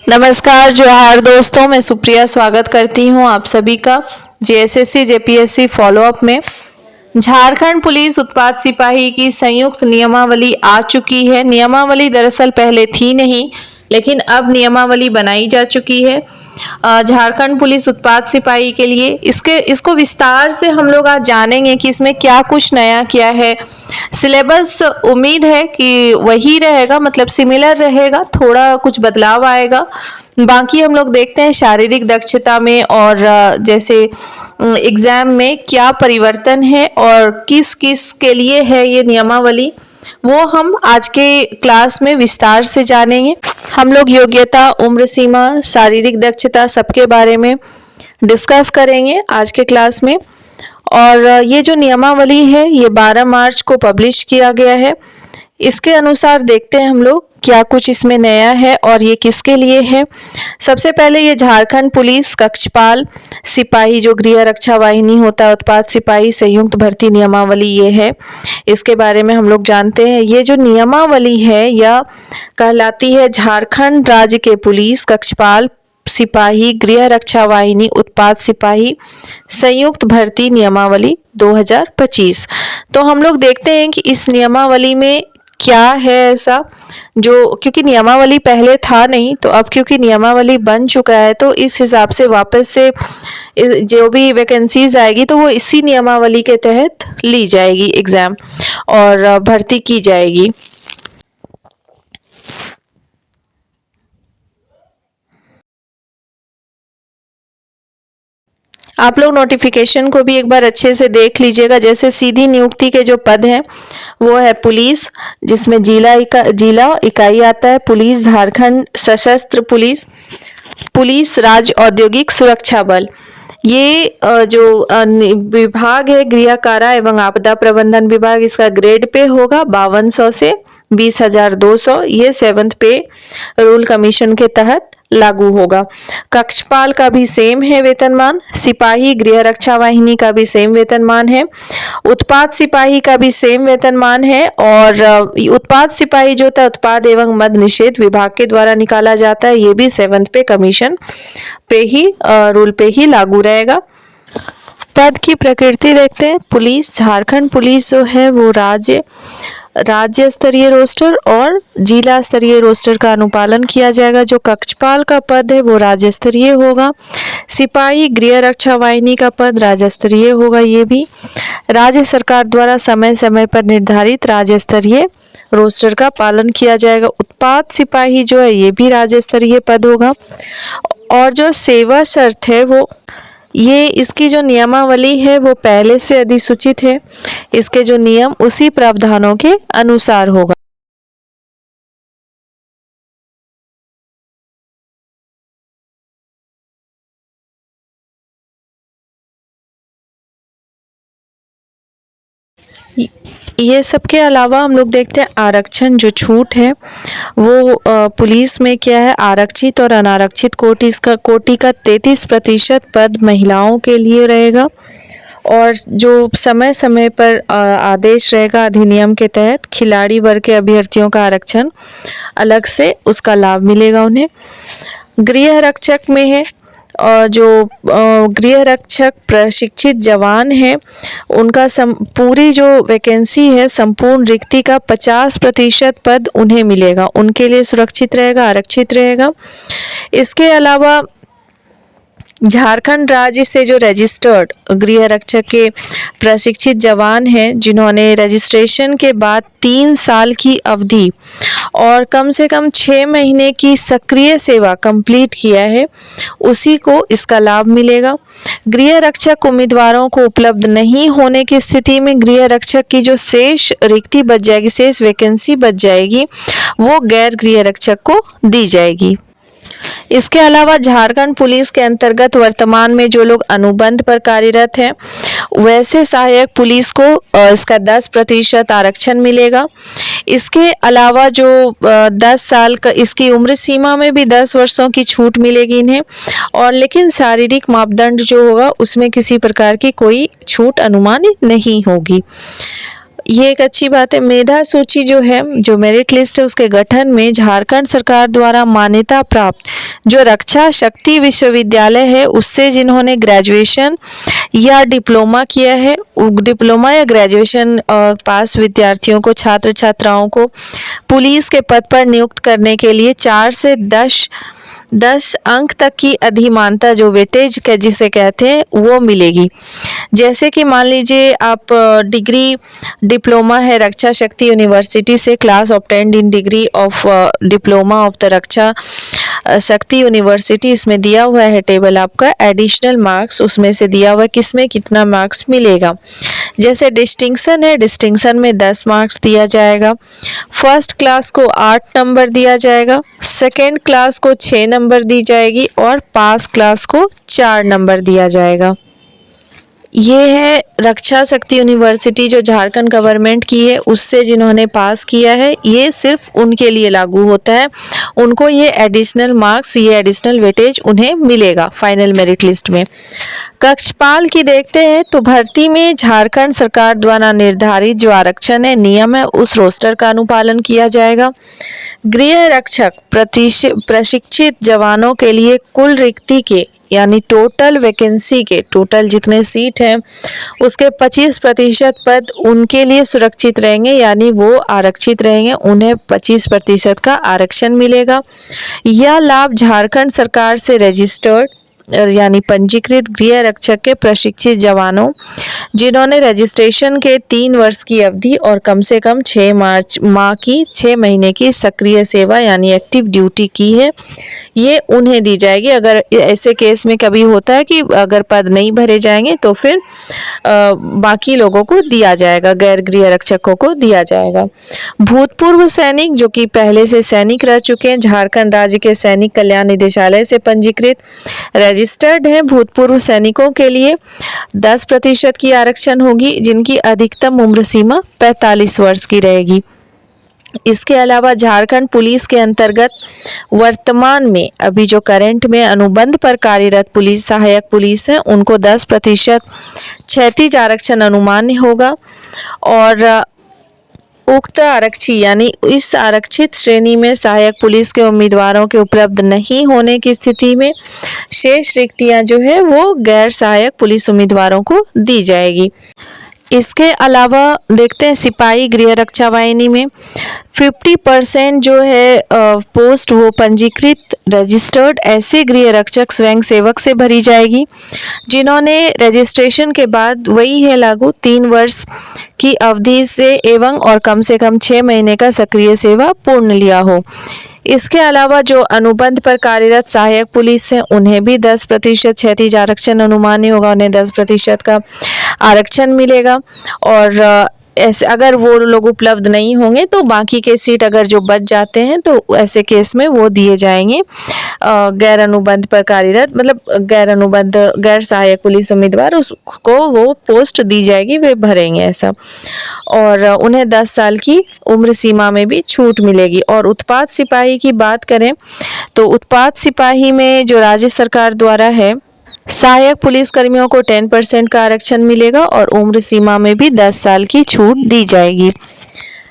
नमस्कार जोहार दोस्तों, मैं सुप्रिया स्वागत करती हूं आप सभी का जेएसएससी जेपीएससी फॉलोअप में। झारखंड पुलिस उत्पाद सिपाही की संयुक्त नियमावली आ चुकी है। नियमावली दरअसल पहले थी नहीं, लेकिन अब नियमावली बनाई जा चुकी है झारखंड पुलिस उत्पाद सिपाही के लिए। इसको विस्तार से हम लोग आज जानेंगे कि इसमें क्या कुछ नया किया है। सिलेबस उम्मीद है कि वही रहेगा, मतलब सिमिलर रहेगा, थोड़ा कुछ बदलाव आएगा। बाकी हम लोग देखते हैं शारीरिक दक्षता में और जैसे एग्जाम में क्या परिवर्तन है और किस किस के लिए है ये नियमावली, वो हम आज के क्लास में विस्तार से जानेंगे। हम लोग योग्यता, उम्र सीमा, शारीरिक दक्षता सबके बारे में डिस्कस करेंगे आज के क्लास में। और ये जो नियमावली है ये 12 मार्च को पब्लिश किया गया है। इसके अनुसार देखते हैं हम लोग क्या कुछ इसमें नया है और ये किसके लिए है। सबसे पहले ये झारखंड पुलिस कक्षपाल सिपाही जो गृह रक्षा वाहिनी होता है, उत्पाद सिपाही संयुक्त भर्ती नियमावली ये है। इसके बारे में हम लोग जानते हैं। ये जो नियमावली है यह कहलाती है झारखंड राज्य के पुलिस कक्षपाल सिपाही गृह रक्षा वाहिनी उत्पाद सिपाही संयुक्त भर्ती नियमावली 2025। तो हम लोग देखते हैं कि इस नियमावली में क्या है ऐसा जो, क्योंकि नियमावली पहले था नहीं, तो अब क्योंकि नियमावली बन चुका है तो इस हिसाब से वापस से जो भी वैकेंसीज आएगी तो वो इसी नियमावली के तहत ली जाएगी एग्जाम और भर्ती की जाएगी। आप लोग नोटिफिकेशन को भी एक बार अच्छे से देख लीजिएगा। जैसे सीधी नियुक्ति के जो पद हैं वो है पुलिस, जिसमें जिला इकाई आता है पुलिस झारखंड सशस्त्र पुलिस, पुलिस राज्य औद्योगिक सुरक्षा बल। ये जो विभाग है गृह कारा एवं आपदा प्रबंधन विभाग, इसका ग्रेड पे होगा 5200 से 20,200। ये 7th पे रूल कमीशन के तहत लागू होगा। कक्षपाल का भी सेम है वेतनमान, सिपाही गृह रक्षा वाहिनी का भी सेम वेतनमान है, उत्पाद सिपाही का भी सेम वेतनमान है। और उत्पाद सिपाही जो था उत्पाद एवं मद निषेध विभाग के द्वारा निकाला जाता है, ये भी 7th पे कमीशन पे ही रूल पे ही लागू रहेगा। पद की प्रकृति देखते हैं। पुलिस झारखंड पुलिस जो है वो राज्य स्तरीय रोस्टर और जिला स्तरीय रोस्टर का अनुपालन किया जाएगा। जो कक्षपाल का पद है वो राज्य स्तरीय होगा। सिपाही गृह रक्षा वाहिनी का पद राज्य स्तरीय होगा। ये भी राज्य सरकार द्वारा समय समय पर निर्धारित राज्य स्तरीय रोस्टर का पालन किया जाएगा। उत्पाद सिपाही जो है ये भी राज्य स्तरीय पद होगा। और जो सेवा शर्त है वो, ये इसकी जो नियमावली है वो पहले से अधिसूचित है। इसके जो नियम उसी प्रावधानों के अनुसार होगा। ये सब के अलावा हम लोग देखते हैं आरक्षण जो छूट है वो पुलिस में क्या है, आरक्षित और अनारक्षित कोटि का 33% पद महिलाओं के लिए रहेगा। और जो समय समय पर आदेश रहेगा अधिनियम के तहत खिलाड़ी वर्ग के अभ्यर्थियों का आरक्षण अलग से उसका लाभ मिलेगा उन्हें। गृह रक्षक में है और जो गृह रक्षक प्रशिक्षित जवान है उनका पूरी जो वैकेंसी है संपूर्ण रिक्ति का 50% पद उन्हें मिलेगा, उनके लिए सुरक्षित रहेगा, आरक्षित रहेगा। इसके अलावा झारखंड राज्य से जो रजिस्टर्ड गृह रक्षक के प्रशिक्षित जवान हैं जिन्होंने रजिस्ट्रेशन के बाद 3 साल की अवधि और कम से कम 6 महीने की सक्रिय सेवा कंप्लीट किया है, उसी को इसका लाभ मिलेगा। गृह रक्षक उम्मीदवारों को उपलब्ध नहीं होने की स्थिति में गृह रक्षक की जो शेष रिक्ति बच जाएगी, शेष वैकेंसी बच जाएगी, वो गैर गृह रक्षक को दी जाएगी। इसके अलावा झारखंड पुलिस के अंतर्गत वर्तमान में जो लोग अनुबंध पर कार्यरत हैं वैसे सहायक पुलिस को इसका 10% आरक्षण मिलेगा। इसके अलावा जो 10 साल का इसकी उम्र सीमा में भी 10 वर्षों की छूट मिलेगी इन्हें। और लेकिन शारीरिक मापदंड जो होगा उसमें किसी प्रकार की कोई छूट अनुमानित नहीं होगी। ये एक अच्छी बात है। मेधा सूची जो है, जो मेरिट लिस्ट है, उसके गठन में झारखंड सरकार द्वारा मान्यता प्राप्त जो रक्षा शक्ति विश्वविद्यालय है, उससे जिन्होंने ग्रेजुएशन या डिप्लोमा किया है, डिप्लोमा या ग्रेजुएशन पास विद्यार्थियों को, छात्र छात्राओं को पुलिस के पद पर नियुक्त करने के लिए 4 से 10 अंक तक की अधिमानता, जो वेटेज के जिसे कहते हैं, वो मिलेगी। जैसे कि मान लीजिए आप डिग्री डिप्लोमा है रक्षा शक्ति यूनिवर्सिटी से, class obtained in degree of diploma of the Raksha Shakti university, इसमें दिया हुआ है टेबल आपका, एडिशनल मार्क्स उसमें से दिया हुआ है किसमें कितना मार्क्स मिलेगा। जैसे डिस्टिंक्शन है, डिस्टिंक्शन में 10 मार्क्स दिया जाएगा, फर्स्ट क्लास को 8 नंबर दिया जाएगा, सेकेंड क्लास को 6 नंबर दी जाएगी और पास क्लास को 4 नंबर दिया जाएगा। ये है रक्षा शक्ति यूनिवर्सिटी जो झारखंड गवर्नमेंट की है, उससे जिन्होंने पास किया है, ये सिर्फ उनके लिए लागू होता है। उनको ये एडिशनल मार्क्स, ये एडिशनल वेटेज उन्हें मिलेगा फाइनल मेरिट लिस्ट में। कक्षपाल की देखते हैं तो भर्ती में झारखंड सरकार द्वारा निर्धारित जो आरक्षण है, नियम है, उस रोस्टर का अनुपालन किया जाएगा। गृह रक्षक प्रशिक्षित जवानों के लिए कुल रिक्ति के यानी टोटल वैकेंसी के, टोटल जितने सीट हैं उसके 25% पद उनके लिए सुरक्षित रहेंगे, यानी वो आरक्षित रहेंगे, उन्हें 25% का आरक्षण मिलेगा। यह लाभ झारखंड सरकार से रजिस्टर्ड यानी पंजीकृत गृह रक्षक के प्रशिक्षित जवानों जिन्होंने रजिस्ट्रेशन के 3 वर्ष की अवधि और कम से कम 6 माह की 6 महीने की सक्रिय सेवा यानी एक्टिव ड्यूटी की है, ये उन्हें दी जाएगी। अगर ऐसे केस में कभी होता है कि अगर पद नहीं भरे जाएंगे तो फिर बाकी लोगों को दिया जाएगा, गैर गृह रक्षकों को दिया जाएगा। भूतपूर्व सैनिक जो कि पहले से सैनिक रह चुके हैं, झारखंड राज्य के सैनिक कल्याण निदेशालय से पंजीकृत रजिस्टर्ड हैं, भूतपूर्व सैनिकों के लिए 10% की आरक्षण होगी, जिनकी अधिकतम उम्र सीमा 45 वर्ष की रहेगी। इसके अलावा झारखंड पुलिस के अंतर्गत वर्तमान में अभी जो करंट में अनुबंध पर कार्यरत पुलिस सहायक पुलिस है, उनको 10% क्षैतिज आरक्षण अनुमान्य होगा और उक्त आरक्षी यानी इस आरक्षित श्रेणी में सहायक पुलिस के उम्मीदवारों के उपलब्ध नहीं होने की स्थिति में शेष रिक्तियां जो है वो गैर सहायक पुलिस उम्मीदवारों को दी जाएगी। इसके अलावा देखते हैं सिपाही गृह रक्षा वाहिनी में 50% जो है पोस्ट वो पंजीकृत रजिस्टर्ड ऐसे गृह रक्षक स्वयं सेवक से भरी जाएगी जिन्होंने रजिस्ट्रेशन के बाद वही है लागू 3 वर्ष की अवधि से एवं और कम से कम 6 महीने का सक्रिय सेवा पूर्ण लिया हो। इसके अलावा जो अनुबंध पर कार्यरत सहायक पुलिस है, उन्हें भी 10% क्षैतिज आरक्षण अनुमान्य होगा, उन्हें 10% का आरक्षण मिलेगा और ऐसे अगर वो लोग उपलब्ध नहीं होंगे तो बाकी के सीट अगर जो बच जाते हैं तो ऐसे केस में वो दिए जाएंगे गैर अनुबंध पर कार्यरत, मतलब गैर अनुबंध गैर सहायक पुलिस उम्मीदवार, उसको वो पोस्ट दी जाएगी, वे भरेंगे ऐसा, और उन्हें 10 साल की उम्र सीमा में भी छूट मिलेगी। और उत्पाद सिपाही की बात करें तो उत्पाद सिपाही में जो राज्य सरकार द्वारा है, सहायक पुलिस कर्मियों को 10% का आरक्षण मिलेगा और उम्र सीमा में भी 10 साल की छूट दी जाएगी।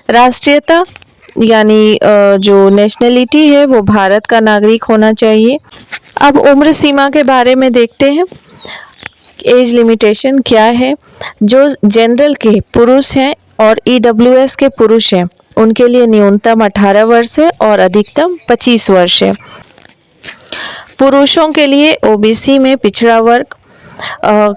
राष्ट्रीयता यानी जो नेशनलिटी है वो भारत का नागरिक होना चाहिए। अब उम्र सीमा के बारे में देखते हैं, एज लिमिटेशन क्या है। जो जनरल के पुरुष हैं और ईडब्ल्यूएस के पुरुष हैं, उनके लिए न्यूनतम 18 वर्ष है और अधिकतम 25 वर्ष है। पुरुषों के लिए ओबीसी में पिछड़ा वर्ग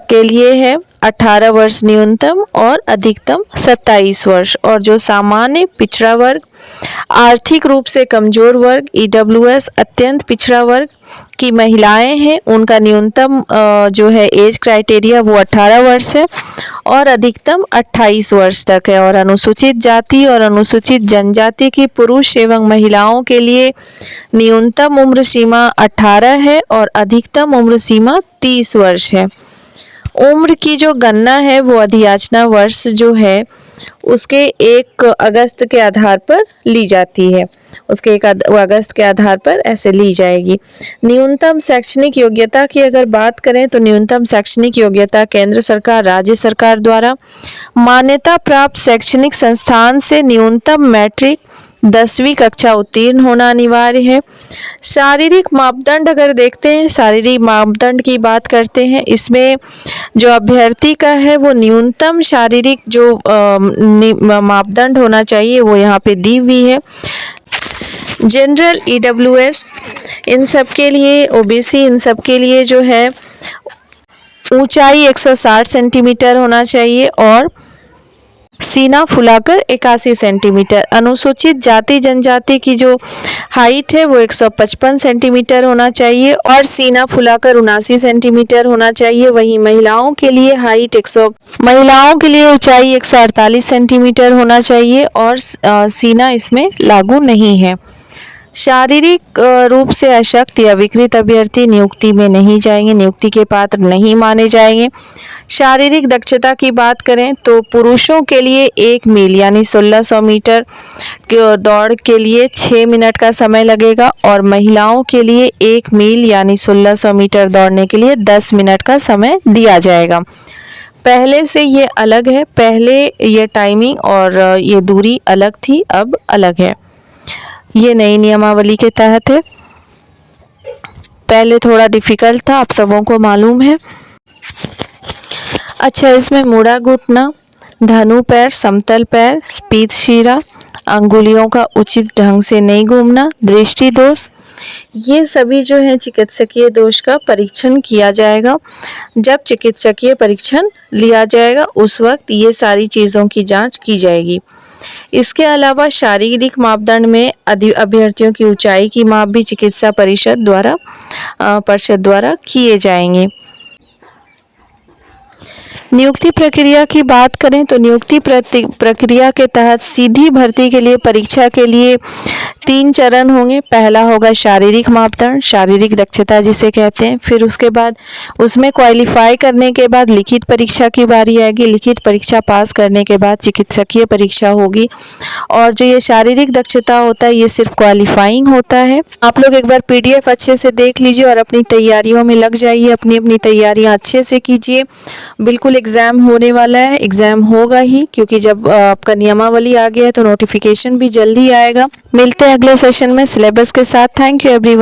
के लिए है 18 वर्ष न्यूनतम और अधिकतम 27 वर्ष, और जो सामान्य पिछड़ा वर्ग, आर्थिक रूप से कमजोर वर्ग, ईडब्ल्यूएस अत्यंत पिछड़ा वर्ग की महिलाएं हैं, उनका न्यूनतम जो है एज क्राइटेरिया वो 18 वर्ष है और अधिकतम 28 वर्ष तक है। और अनुसूचित जाति और अनुसूचित जनजाति की पुरुष एवं महिलाओं के लिए न्यूनतम उम्र सीमा 18 है और अधिकतम उम्र सीमा 30 वर्ष है। उम्र की जो गणना है वो अधियाचना वर्ष जो है उसके 1 अगस्त के आधार पर ली जाती है, उसके 1 अगस्त के आधार पर ऐसे ली जाएगी। न्यूनतम शैक्षणिक योग्यता की अगर बात करें तो न्यूनतम शैक्षणिक योग्यता केंद्र सरकार, राज्य सरकार द्वारा मान्यता प्राप्त शैक्षणिक संस्थान से न्यूनतम मैट्रिक 10वीं कक्षा उत्तीर्ण होना अनिवार्य है। शारीरिक मापदंड अगर देखते हैं, शारीरिक मापदंड की बात करते हैं, इसमें जो अभ्यर्थी का है वो न्यूनतम शारीरिक जो मापदंड होना चाहिए वो यहाँ पे दी हुई है। जनरल, EWS इन सब के लिए, OBC इन सब के लिए जो है ऊंचाई 160 सेंटीमीटर होना चाहिए और सीना फुलाकर 81 सेंटीमीटर। अनुसूचित जाति जनजाति की जो हाइट है वो 155 सेंटीमीटर होना चाहिए और सीना फुलाकर 79 सेंटीमीटर होना चाहिए। वहीं महिलाओं के लिए महिलाओं के लिए ऊंचाई 148 सेंटीमीटर होना चाहिए और सीना इसमें लागू नहीं है। शारीरिक रूप से अशक्त या विकृत अभ्यर्थी नियुक्ति में नहीं जाएंगे, नियुक्ति के पात्र नहीं माने जाएंगे। शारीरिक दक्षता की बात करें तो पुरुषों के लिए 1 मील यानी 1600 मीटर दौड़ के लिए 6 मिनट का समय लगेगा और महिलाओं के लिए 1 मील यानी 1600 मीटर दौड़ने के लिए 10 मिनट का समय दिया जाएगा। पहले से ये अलग है, पहले ये टाइमिंग और ये दूरी अलग थी, अब अलग है। ये नई नियमावली के तहत है। पहले थोड़ा डिफिकल्ट था, आप सबों को मालूम है। अच्छा, इसमें मुड़ा घुटना, धनु पैर, समतल पैर, स्पीत शिरा, अंगुलियों का उचित ढंग से नहीं घूमना, दृष्टि दोष, ये सभी जो है चिकित्सकीय दोष का परीक्षण किया जाएगा। जब चिकित्सकीय परीक्षण लिया जाएगा उस वक्त ये सारी चीज़ों की जांच की जाएगी। इसके अलावा शारीरिक मापदंड में अभ्यर्थियों की ऊंचाई की माप भी चिकित्सा परिषद द्वारा किए जाएंगे। नियुक्ति प्रक्रिया की बात करें तो नियुक्ति प्रक्रिया के तहत सीधी भर्ती के लिए परीक्षा के लिए 3 चरण होंगे। पहला होगा शारीरिक मापदंड, शारीरिक दक्षता जिसे कहते हैं। फिर उसके बाद उसमें क्वालिफाई करने के बाद लिखित परीक्षा की बारी आएगी। लिखित परीक्षा पास करने के बाद चिकित्सकीय परीक्षा होगी और जो ये शारीरिक दक्षता होता है ये सिर्फ क्वालिफाइंग होता है। आप लोग एक बार PDF अच्छे से देख लीजिए और अपनी तैयारियों में लग जाइए, अपनी तैयारियां अच्छे से कीजिए। बिल्कुल एग्ज़ाम होने वाला है, एग्ज़ाम होगा ही, क्योंकि जब आपका नियमावली आ गया है तो नोटिफिकेशन भी जल्दी आएगा। मिलते हैं अगले सेशन में सिलेबस के साथ। Thank you everyone.